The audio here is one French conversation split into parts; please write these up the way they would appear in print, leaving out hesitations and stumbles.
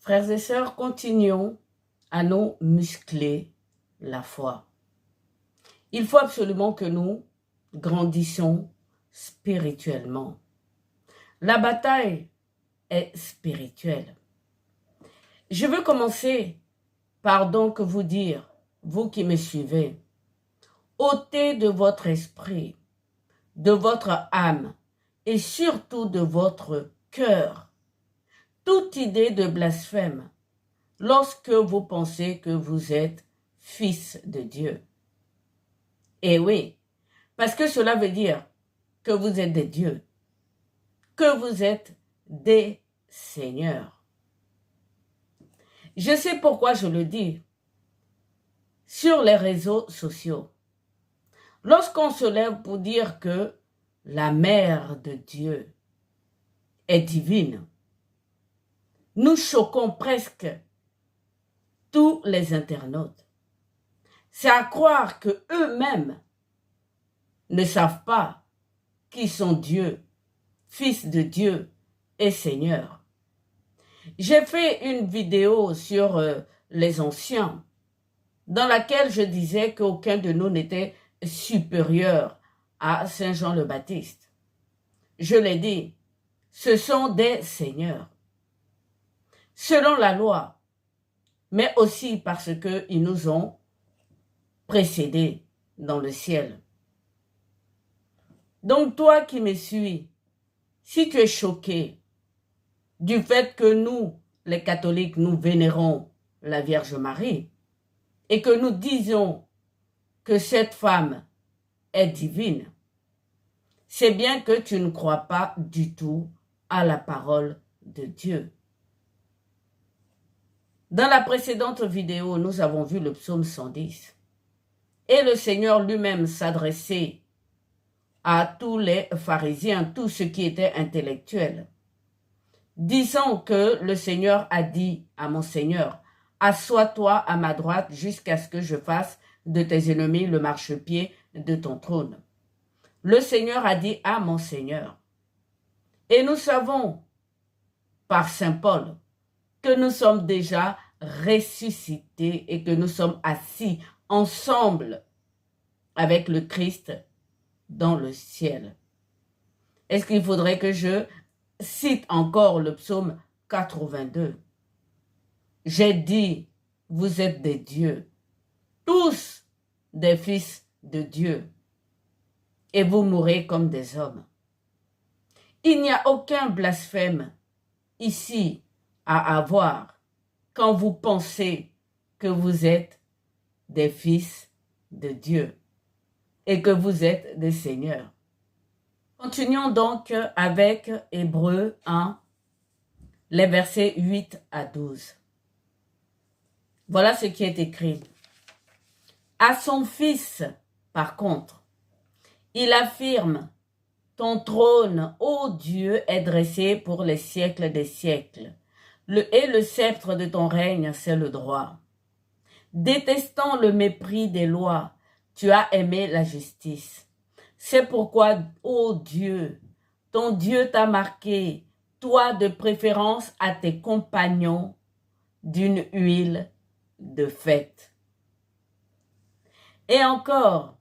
Frères et sœurs, continuons à nous muscler la foi. Il faut absolument que nous grandissions spirituellement. La bataille est spirituelle. Je veux commencer par donc vous dire, vous qui me suivez, ôtez de votre esprit, de votre âme et surtout de votre cœur toute idée de blasphème lorsque vous pensez que vous êtes fils de Dieu. Et oui, parce que cela veut dire que vous êtes des dieux, que vous êtes des seigneurs. Je sais pourquoi je le dis. Sur les réseaux sociaux, lorsqu'on se lève pour dire que la mère de Dieu est divine, nous choquons presque tous les internautes. C'est à croire que eux-mêmes ne savent pas qui sont Dieu, Fils de Dieu et Seigneur. J'ai fait une vidéo sur les anciens dans laquelle je disais qu'aucun de nous n'était supérieur à Saint Jean le Baptiste. Je l'ai dit, ce sont des seigneurs, selon la loi, mais aussi parce qu'ils nous ont précédés dans le ciel. Donc toi qui me suis, si tu es choqué du fait que nous, les catholiques, nous vénérons la Vierge Marie et que nous disons que cette femme est divine, c'est bien que tu ne crois pas du tout à la parole de Dieu. Dans la précédente vidéo, nous avons vu le psaume 110. Et le Seigneur lui-même s'adressait à tous les pharisiens, tous ceux qui étaient intellectuels, disant que le Seigneur a dit à mon Seigneur, « Assois-toi à ma droite jusqu'à ce que je fasse de tes ennemis le marchepied de ton trône. » Le Seigneur a dit à mon Seigneur. Et nous savons, par Saint Paul, que nous sommes déjà ressuscités et que nous sommes assis ensemble avec le Christ dans le ciel. Est-ce qu'il faudrait que je cite encore le psaume 82? J'ai dit, vous êtes des dieux, tous des fils de Dieu, et vous mourrez comme des hommes. Il n'y a aucun blasphème ici à avoir quand vous pensez que vous êtes des fils de Dieu et que vous êtes des seigneurs. Continuons donc avec Hébreux 1, les versets 8 à 12. Voilà ce qui est écrit. À son Fils, par contre, il affirme, ton trône, ô Dieu, est dressé pour les siècles des siècles. Et le sceptre de ton règne, c'est le droit. Détestant le mépris des lois, tu as aimé la justice. C'est pourquoi, ô Dieu, ton Dieu t'a marqué, toi de préférence à tes compagnons, d'une huile de fête. Et encore,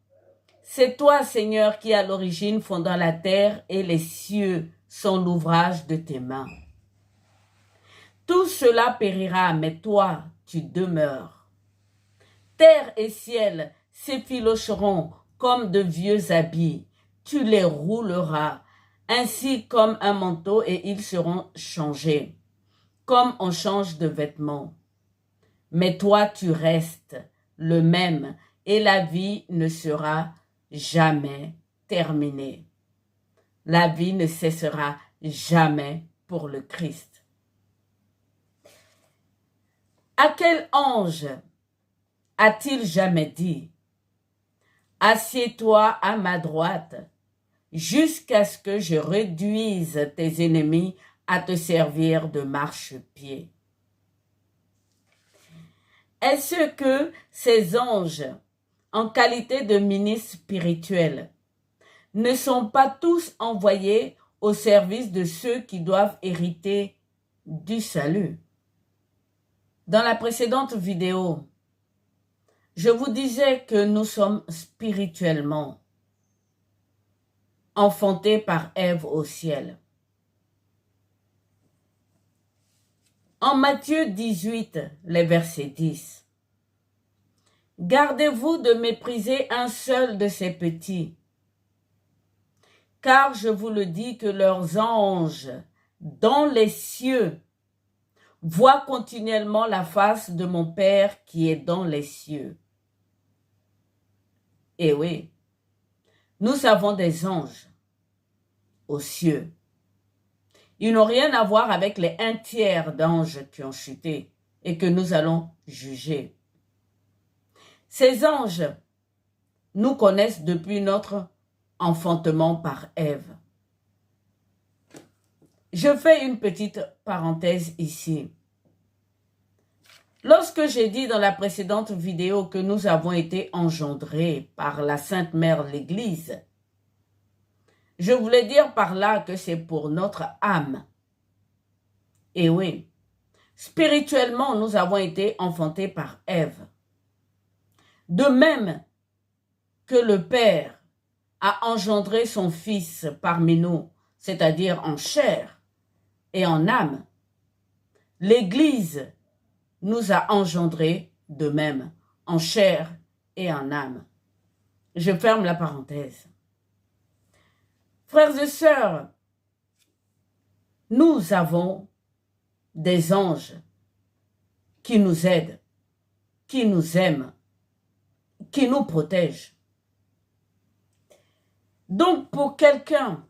c'est toi, Seigneur, qui à l'origine fondant la terre et les cieux sont l'ouvrage de tes mains. Tout cela périra, mais toi, tu demeures. Terre et ciel s'effilocheront comme de vieux habits. Tu les rouleras, ainsi comme un manteau, et ils seront changés, comme on change de vêtements. Mais toi, tu restes le même, et la vie ne sera jamais terminée. La vie ne cessera jamais pour le Christ. À quel ange a-t-il jamais dit « Assieds-toi à ma droite jusqu'à ce que je réduise tes ennemis à te servir de marchepied » Est-ce que ces anges, en qualité de ministres spirituels, ne sont pas tous envoyés au service de ceux qui doivent hériter du salut? Dans la précédente vidéo, je vous disais que nous sommes spirituellement enfantés par Ève au ciel. En Matthieu 18, les versets 10, « Gardez-vous de mépriser un seul de ces petits, car je vous le dis que leurs anges dans les cieux voient continuellement la face de mon Père qui est dans les cieux. » Et oui, nous avons des anges aux cieux. Ils n'ont rien à voir avec les 1/3 d'anges qui ont chuté et que nous allons juger. Ces anges nous connaissent depuis notre enfantement par Ève. Je fais une petite parenthèse ici. Lorsque j'ai dit dans la précédente vidéo que nous avons été engendrés par la Sainte Mère l'Église, je voulais dire par là que c'est pour notre âme. Et oui, spirituellement, nous avons été enfantés par Ève. De même que le Père a engendré son Fils parmi nous, c'est-à-dire en chair et en âme, l'Église nous a engendrés de même, en chair et en âme. Je ferme la parenthèse. Frères et sœurs, nous avons des anges qui nous aident, qui nous aiment, qui nous protègent. Donc pour quelqu'un,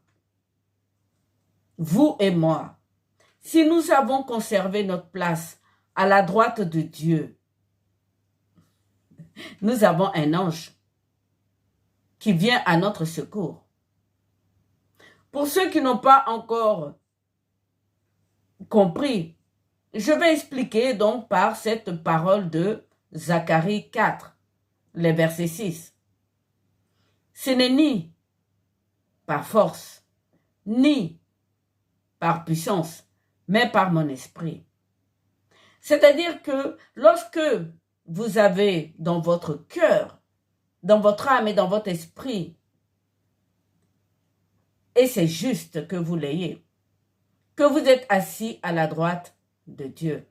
vous et moi, si nous avons conservé notre place à la droite de Dieu, nous avons un ange qui vient à notre secours. Pour ceux qui n'ont pas encore compris, je vais expliquer donc par cette parole de Zacharie 4, les versets 6. Ce n'est ni par force, ni par puissance, mais par mon esprit. C'est-à-dire que lorsque vous avez dans votre cœur, dans votre âme et dans votre esprit, et c'est juste que vous l'ayez, que vous êtes assis à la droite de Dieu.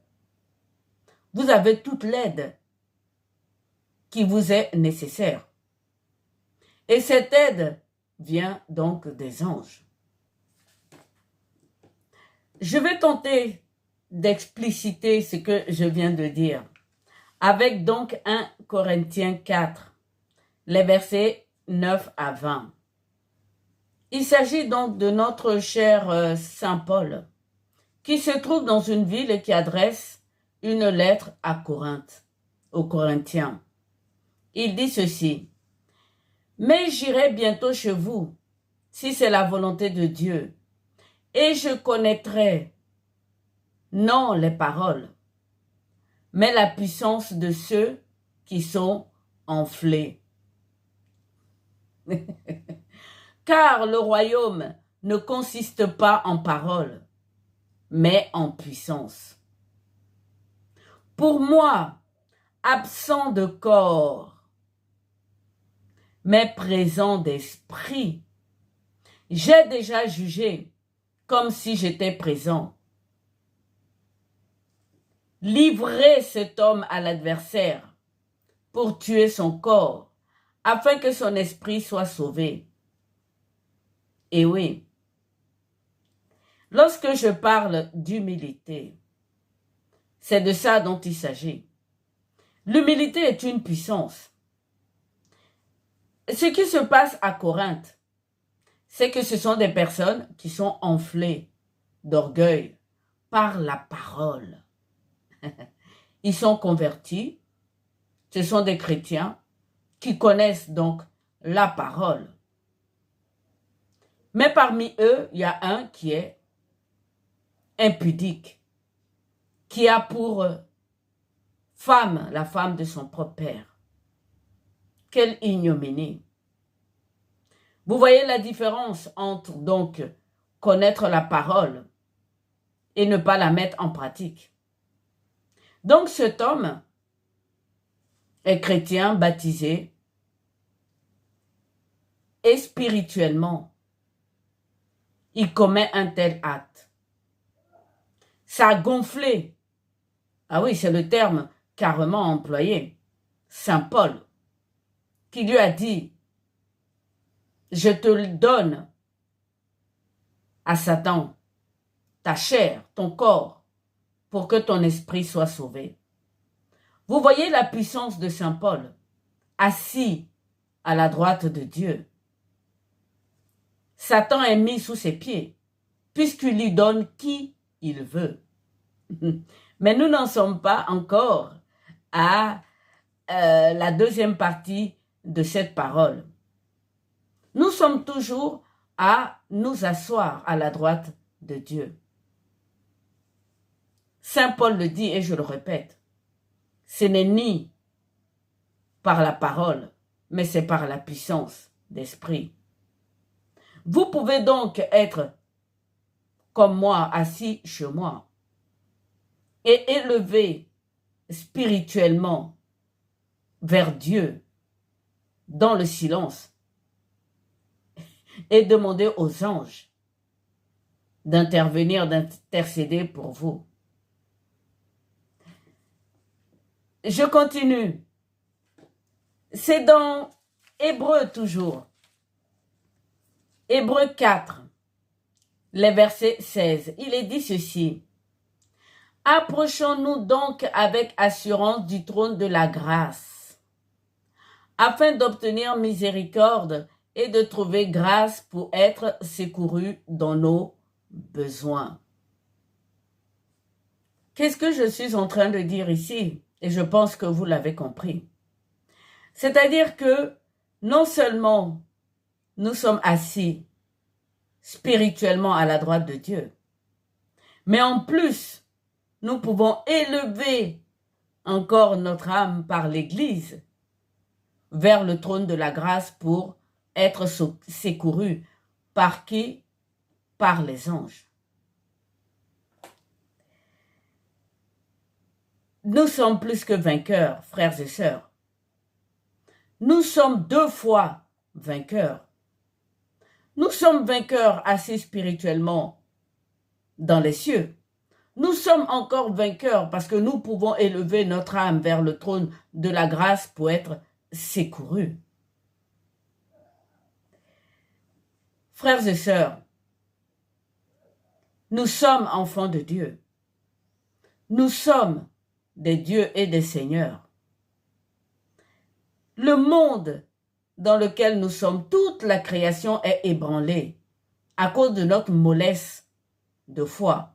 Vous avez toute l'aide qui vous est nécessaire. Et cette aide vient donc des anges. Je vais tenter d'expliciter ce que je viens de dire avec donc 1 Corinthiens 4, les versets 9 à 20. Il s'agit donc de notre cher Saint Paul, qui se trouve dans une ville et qui adresse une lettre à Corinthe, aux Corinthiens. Il dit ceci: « Mais j'irai bientôt chez vous, si c'est la volonté de Dieu, et je connaîtrai non les paroles, mais la puissance de ceux qui sont enflés. Car le royaume ne consiste pas en paroles, mais en puissance. Pour moi, absent de corps, mais présent d'esprit, j'ai déjà jugé comme si j'étais présent. Livrez cet homme à l'adversaire pour tuer son corps, afin que son esprit soit sauvé. Et oui, lorsque je parle d'humilité, c'est de ça dont il s'agit. L'humilité est une puissance. Ce qui se passe à Corinthe, c'est que ce sont des personnes qui sont enflées d'orgueil par la parole. Ils sont convertis, ce sont des chrétiens qui connaissent donc la parole. Mais parmi eux, il y a un qui est impudique, qui a pour femme la femme de son propre père. Quelle ignominie! Vous voyez la différence entre donc connaître la parole et ne pas la mettre en pratique. Donc cet homme est chrétien, baptisé, et spirituellement, il commet un tel acte. Ça a gonflé. Ah oui, c'est le terme carrément employé. Saint Paul, qui lui a dit, je te le donne à Satan, ta chair, ton corps, pour que ton esprit soit sauvé. Vous voyez la puissance de Saint Paul, assis à la droite de Dieu. Satan est mis sous ses pieds, puisqu'il lui donne qui il veut. Mais nous n'en sommes pas encore à la deuxième partie de cette parole. Nous sommes toujours à nous asseoir à la droite de Dieu. Saint Paul le dit et je le répète, ce n'est ni par la parole, mais c'est par la puissance d'esprit. Vous pouvez donc être comme moi, assis chez moi, et élevé spirituellement vers Dieu dans le silence et demander aux anges d'intervenir, d'intercéder pour vous. Je continue. C'est dans Hébreux toujours. Hébreux 4, les versets 16. Il est dit ceci. Approchons-nous donc avec assurance du trône de la grâce, afin d'obtenir miséricorde et de trouver grâce pour être secourus dans nos besoins. Qu'est-ce que je suis en train de dire ici? Et je pense que vous l'avez compris. C'est-à-dire que non seulement nous sommes assis spirituellement à la droite de Dieu, mais en plus, nous pouvons élever encore notre âme par l'Église vers le trône de la grâce pour être secourus. Par qui? Par les anges. Nous sommes plus que vainqueurs, frères et sœurs. Nous sommes 2 fois vainqueurs. Nous sommes vainqueurs assis spirituellement dans les cieux. Nous sommes encore vainqueurs parce que nous pouvons élever notre âme vers le trône de la grâce pour être secourus. Frères et sœurs, nous sommes enfants de Dieu. Nous sommes des dieux et des seigneurs. Le monde dans lequel nous sommes, toute la création est ébranlée à cause de notre mollesse de foi.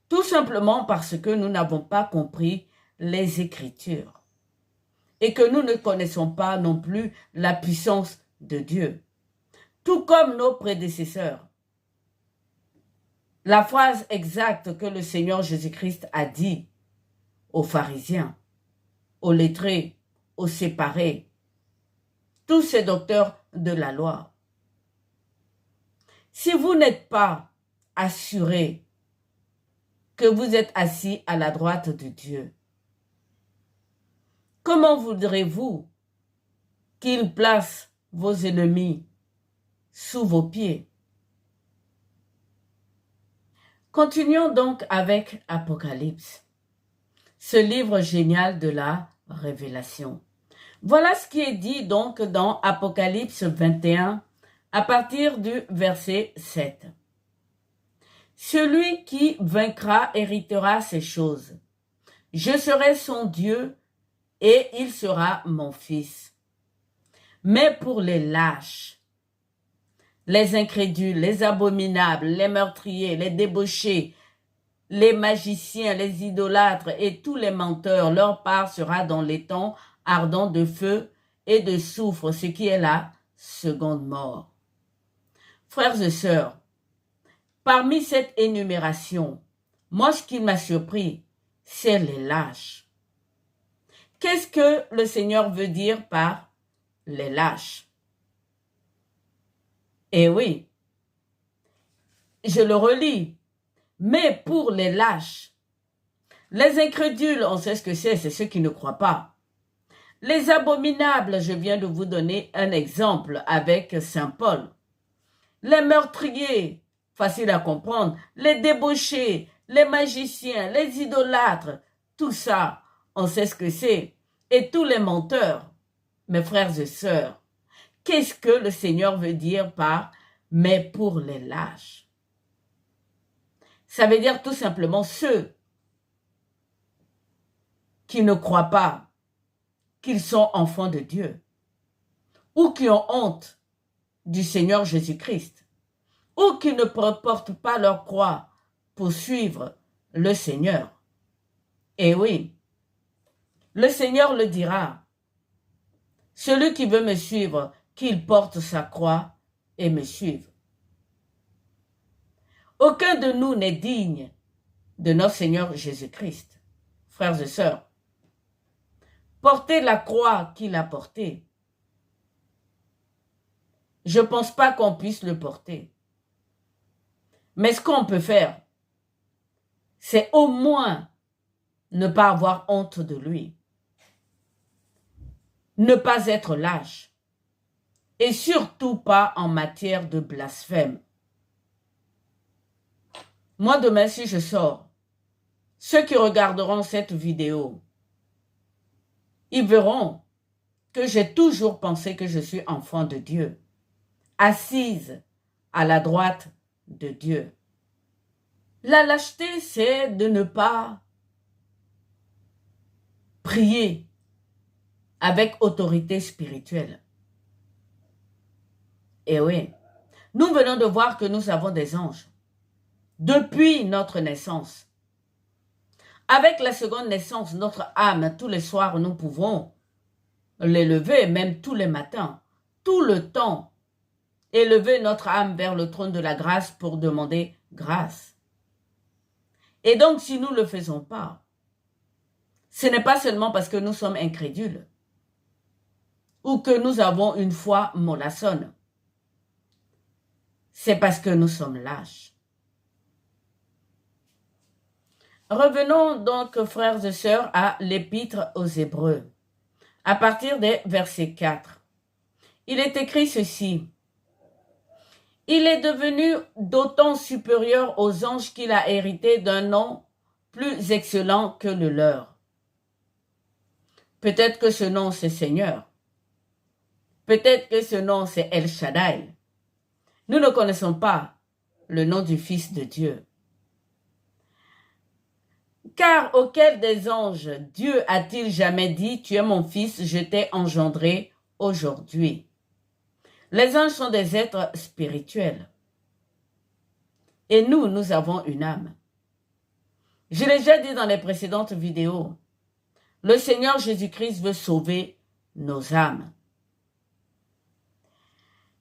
Tout simplement parce que nous n'avons pas compris les Écritures et que nous ne connaissons pas non plus la puissance de Dieu. Tout comme nos prédécesseurs. La phrase exacte que le Seigneur Jésus-Christ a dit aux pharisiens, aux lettrés, aux séparés, tous ces docteurs de la loi. Si vous n'êtes pas assurés que vous êtes assis à la droite de Dieu, comment voudrez-vous qu'il place vos ennemis sous vos pieds? Continuons donc avec Apocalypse, ce livre génial de la révélation. Voilà ce qui est dit donc dans Apocalypse 21 à partir du verset 7. Celui qui vaincra héritera ces choses. Je serai son Dieu et il sera mon fils. Mais pour les lâches, les incrédules, les abominables, les meurtriers, les débauchés, les magiciens, les idolâtres et tous les menteurs, leur part sera dans l'étang ardent de feu et de soufre, ce qui est la seconde mort. Frères et sœurs, parmi cette énumération, moi ce qui m'a surpris, c'est les lâches. Qu'est-ce que le Seigneur veut dire par les lâches? Eh oui, je le relis. Mais pour les lâches, Les incrédules, on sait ce que c'est ceux qui ne croient pas. Les abominables, je viens de vous donner un exemple avec Saint Paul. Les meurtriers, facile à comprendre, les débauchés, les magiciens, les idolâtres, tout ça, on sait ce que c'est. Et tous les menteurs, mes frères et sœurs, qu'est-ce que le Seigneur veut dire par « mais pour les lâches » ? Ça veut dire tout simplement ceux qui ne croient pas qu'ils sont enfants de Dieu ou qui ont honte du Seigneur Jésus-Christ ou qui ne portent pas leur croix pour suivre le Seigneur. Et oui, le Seigneur le dira. Celui qui veut me suivre, qu'il porte sa croix et me suive. Aucun de nous n'est digne de notre Seigneur Jésus-Christ. Frères et sœurs, porter la croix qu'il a portée. Je ne pense pas qu'on puisse le porter. Mais ce qu'on peut faire, c'est au moins ne pas avoir honte de lui. Ne pas être lâche. Et surtout pas en matière de blasphème. Moi, demain, si je sors, ceux qui regarderont cette vidéo, ils verront que j'ai toujours pensé que je suis enfant de Dieu, assise à la droite de Dieu. La lâcheté, c'est de ne pas prier avec autorité spirituelle. Et oui, nous venons de voir que nous avons des anges depuis notre naissance. Avec la seconde naissance, notre âme, tous les soirs, nous pouvons l'élever, même tous les matins, tout le temps, élever notre âme vers le trône de la grâce pour demander grâce. Et donc, si nous ne le faisons pas, ce n'est pas seulement parce que nous sommes incrédules ou que nous avons une foi mollassonne. C'est parce que nous sommes lâches. Revenons donc, frères et sœurs, à l'épître aux Hébreux. À partir des versets 4, il est écrit ceci. Il est devenu d'autant supérieur aux anges qu'il a hérité d'un nom plus excellent que le leur. Peut-être que ce nom c'est Seigneur. Peut-être que ce nom c'est El Shaddai. Nous ne connaissons pas le nom du Fils de Dieu. Car auquel des anges Dieu a-t-il jamais dit « Tu es mon fils, je t'ai engendré aujourd'hui » ? Les anges sont des êtres spirituels. Et nous, nous avons une âme. Je l'ai déjà dit dans les précédentes vidéos. Le Seigneur Jésus-Christ veut sauver nos âmes.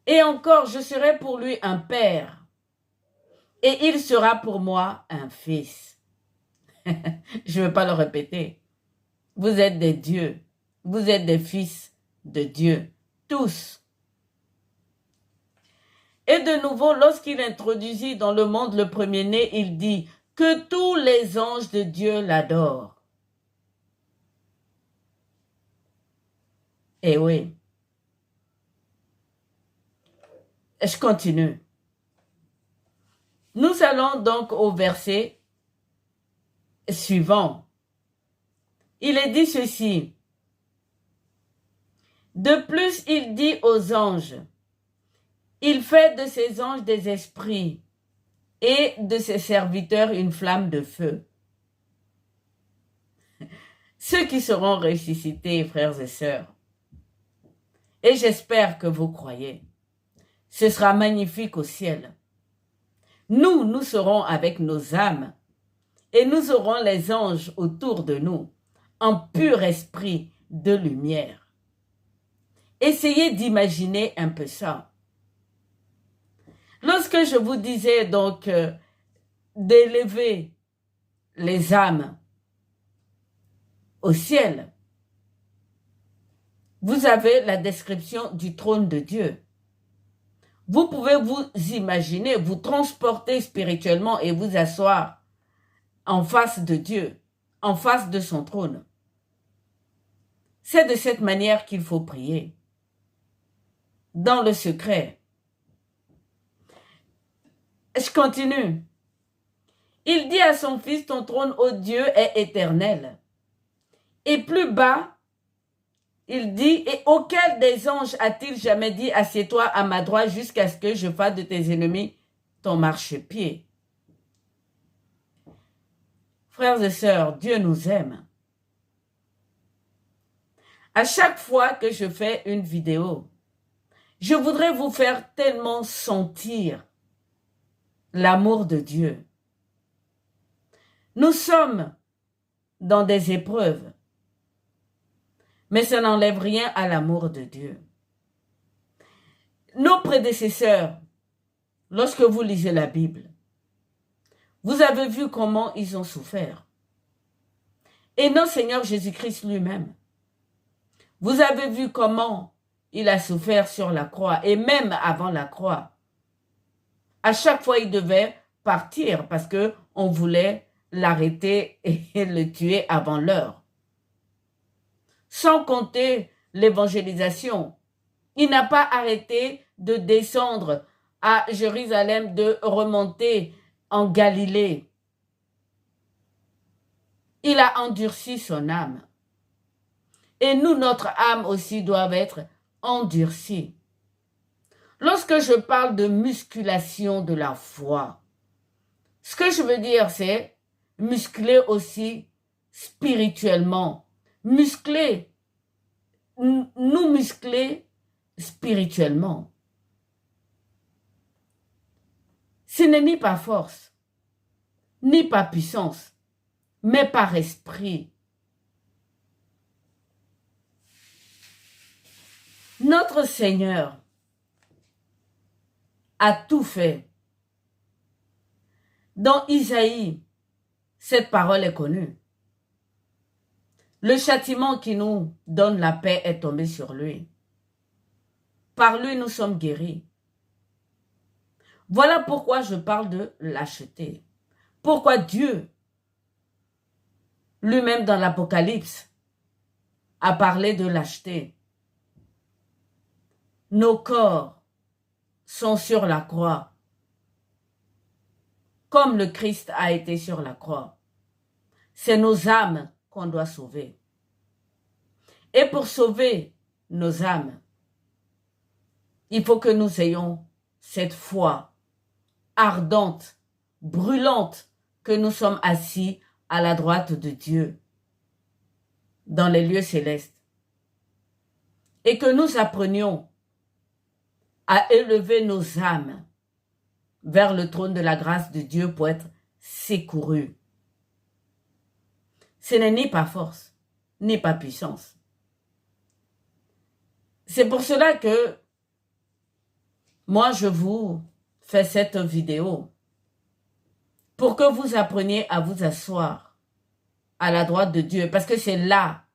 Et encore, je serai pour lui un père. Et il sera pour moi un fils. Je ne veux pas le répéter. Vous êtes des dieux. Vous êtes des fils de Dieu. Tous. Et de nouveau, lorsqu'il introduisit dans le monde le premier-né, il dit que tous les anges de Dieu l'adorent. Et oui. Je continue. Nous allons donc au verset suivant. Il est dit ceci. De plus, il dit aux anges, il fait de ses anges des esprits et de ses serviteurs une flamme de feu. Ceux qui seront ressuscités, frères et sœurs, et j'espère que vous croyez, ce sera magnifique au ciel. Nous serons avec nos âmes et nous aurons les anges autour de nous, en pur esprit de lumière. Essayez d'imaginer un peu ça. Lorsque je vous disais donc d'élever les âmes au ciel, vous avez la description du trône de Dieu. Vous pouvez vous imaginer, vous transporter spirituellement et vous asseoir en face de Dieu, en face de son trône. C'est de cette manière qu'il faut prier. Dans le secret. Je continue. Il dit à son fils, ton trône, ô Dieu, est éternel. Et plus bas, il dit, et auquel des anges a-t-il jamais dit, assieds-toi à ma droite jusqu'à ce que je fasse de tes ennemis ton marchepied. Frères et sœurs, Dieu nous aime. À chaque fois que je fais une vidéo, je voudrais vous faire tellement sentir l'amour de Dieu. Nous sommes dans des épreuves, mais ça n'enlève rien à l'amour de Dieu. Nos prédécesseurs, lorsque vous lisez la Bible, vous avez vu comment ils ont souffert. Et notre Seigneur Jésus-Christ lui-même, vous avez vu comment il a souffert sur la croix et même avant la croix. À chaque fois, il devait partir parce qu'on voulait l'arrêter et le tuer avant l'heure. Sans compter l'évangélisation. Il n'a pas arrêté de descendre à Jérusalem, de remonter en Galilée. Il a endurci son âme. Et nous, notre âme aussi doit être endurcie. Lorsque je parle de musculation de la foi, ce que je veux dire, c'est muscler aussi spirituellement. Muscler, nous muscler spirituellement. Ce n'est ni par force, ni par puissance, mais par esprit. Notre Seigneur a tout fait. Dans Isaïe, cette parole est connue. Le châtiment qui nous donne la paix est tombé sur lui. Par lui, nous sommes guéris. Voilà pourquoi je parle de lâcheté. Pourquoi Dieu, lui-même dans l'Apocalypse, a parlé de lâcheté. Nos corps sont sur la croix, comme le Christ a été sur la croix. C'est nos âmes qu'on doit sauver. Et pour sauver nos âmes, il faut que nous ayons cette foi ardente, brûlante, que nous sommes assis à la droite de Dieu, dans les lieux célestes. Et que nous apprenions à élever nos âmes vers le trône de la grâce de Dieu pour être secourus. Ce n'est ni par force, ni par puissance. C'est pour cela que moi, je vous fais cette vidéo pour que vous appreniez à vous asseoir à la droite de Dieu, parce que c'est là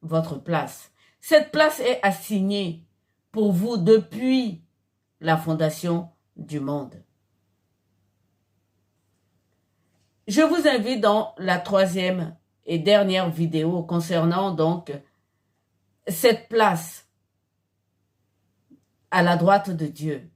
votre place. Cette place est assignée pour vous depuis la fondation du monde. Je vous invite dans la troisième et dernière vidéo concernant donc cette place à la droite de Dieu.